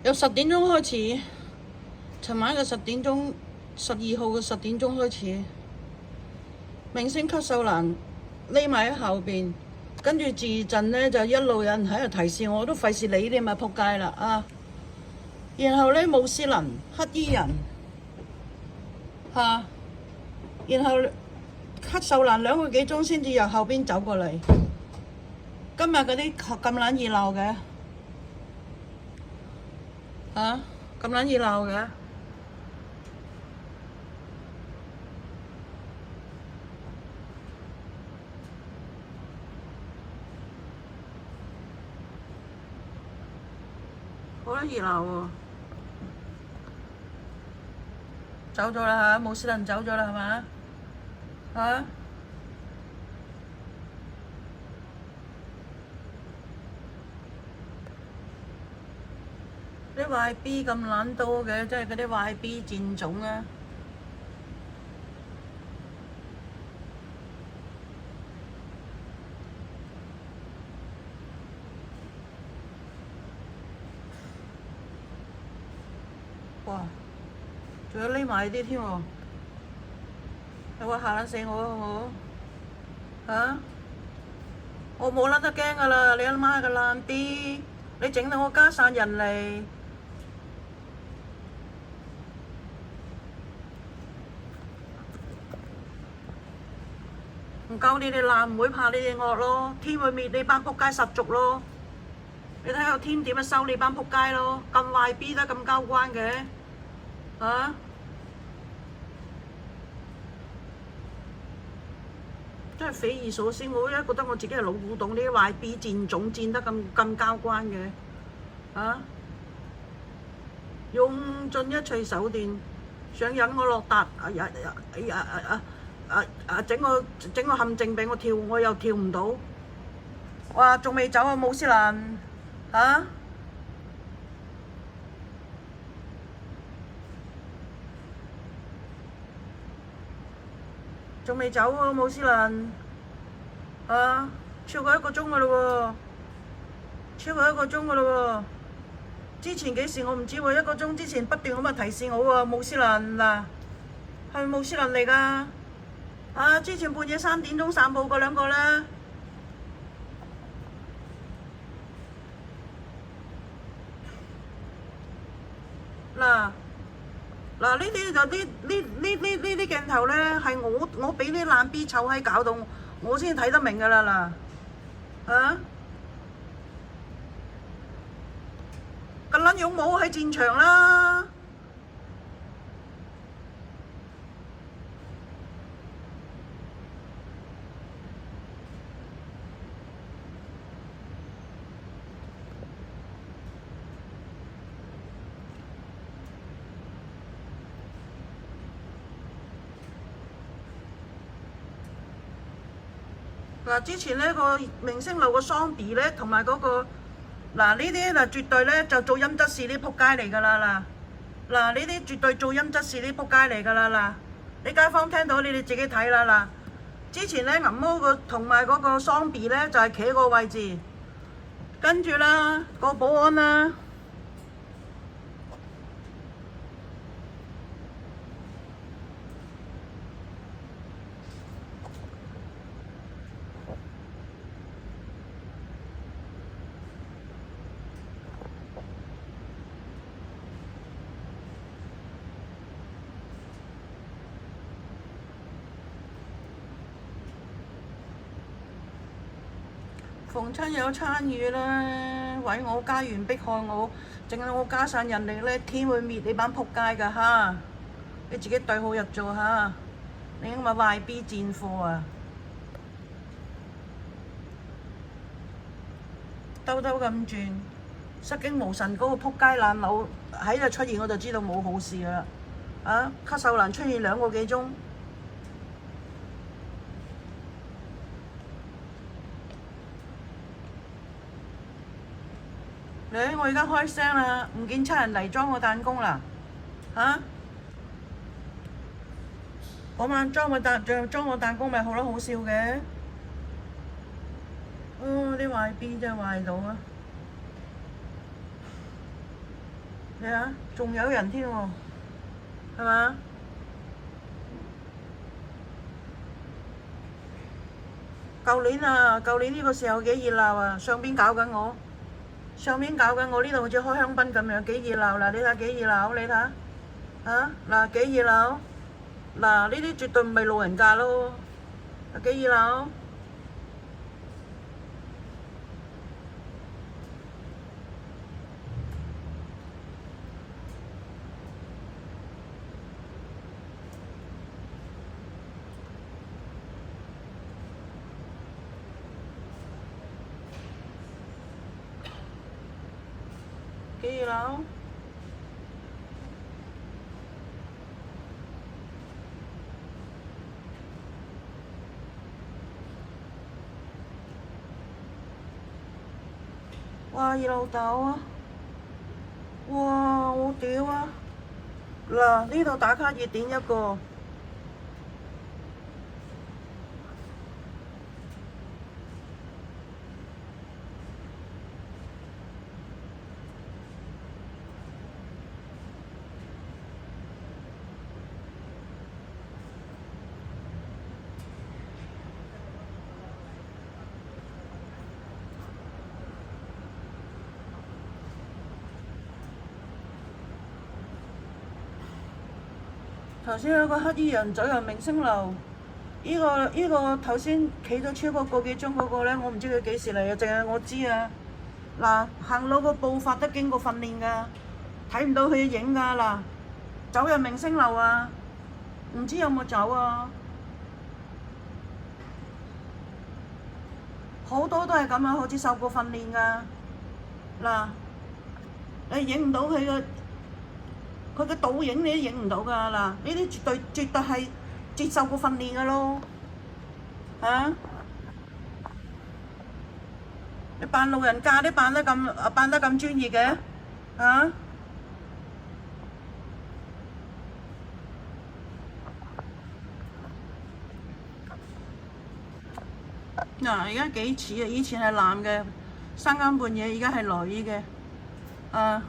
由10點鐘開始，尋晚嘅10點鐘，12號嘅10點鐘開始，明星級秀蘭匿埋喺後邊，跟住自陣呢，就一路有人喺度提示我，都費事理你咪仆街啦啊！然後呢，穆斯林黑衣人嚇，然後黑秀蘭2個幾鐘先至由後邊走過嚟。今日嗰啲咁撚熱鬧嘅嚇，咁撚熱鬧嘅。好撚熱鬧喎！走咗啦嚇，穆斯林走咗啦係嘛嚇？啲 YB 咁撚多嘅，即係嗰啲 YB 戰種啊！哇！仲有匿埋啲添喎，有冇嚇撚死我好唔好？嚇！我冇撚得驚噶啦！你阿媽個爛啲，你整到我家散人嚟，唔夠你哋爛，唔會怕你哋惡咯。天會滅你班仆街十足咯！你睇下天點樣收你班仆街咯？咁壞 B 得咁交關嘅嚇！真係匪夷所思，我一覺得我自己係老古董，呢啲壞 B 戰種戰得咁交關嘅嚇，用盡一切手段想引我落達，整個陷阱俾我跳，我又跳唔到。哇！仲未走啊，穆斯蘭嚇！仲未走喎，穆斯林啊！超過1個鐘噶咯喎，超過1個鐘噶咯喎。之前幾時我唔知喎，1個鐘之前不斷咁提示我喎，穆斯林嗱，係咪穆斯林嚟㗎？啊！之前半夜3點鐘散步嗰2個啦。嗱，呢啲就呢啲鏡頭咧，係我俾啲爛 B 臭閪搞到，我先睇得明㗎啦嗱，啊！個撚樣冇喺戰場啦！嗱，之前呢個明星路個桑比咧，同埋嗰個嗱呢啲嗱絕對咧就做陰質事啲仆街嚟㗎啦嗱呢啲絕對做陰質事啲仆街嚟㗎啦嗱，你街坊聽到你哋自己睇啦嗱，之前咧銀毛個同埋嗰個桑比咧就係企個位置，跟住啦個保安啦。逢親有參與啦，毀我家園，迫害我，整到我家散人力咧，天會滅你班仆街㗎嚇！你自己對號入座嚇！你咁咪壞 B 戰貨啊！兜兜咁轉，失驚無神嗰個仆街爛佬喺度出現，我就知道冇好事㗎啦！啊，黑秀蘭出現2個幾鐘。我而家開聲啦，唔見7人嚟裝我彈弓啦，嚇！嗰晚裝我彈弓咪好咯，好笑嘅。啲壞 B 真係壞到啊！係啊，仲有人添喎，係嘛？舊年呢個時候幾熱鬧啊！上邊搞緊我，呢度好似開香檳咁樣，幾熱鬧嗱！你睇幾熱鬧，你睇啊嗱幾熱鬧嗱，呢啲絕對唔係路人甲咯，幾熱鬧！幾熱鬧！哇！熱老豆啊！哇！好屌啊！嗱，呢度打卡熱點一個。頭先有個黑衣人走入明星樓，呢個頭先企咗超過個幾鐘嗰個咧，我唔知佢幾時嚟嘅，淨係我知啊。嗱，行路個步伐都經過訓練㗎，睇唔到佢影㗎嗱，走入明星樓啊，唔知有冇走啊？好多都係咁樣，好似受過訓練㗎。嗱，你影唔到佢嘅倒影，你都影唔到㗎嗱，呢啲絕對係接受過訓練㗎咯，嚇！你扮路人甲都扮得咁專業嘅，嚇！嗱，而家幾似啊？以前係男嘅，三更半夜，而家係女嘅，啊！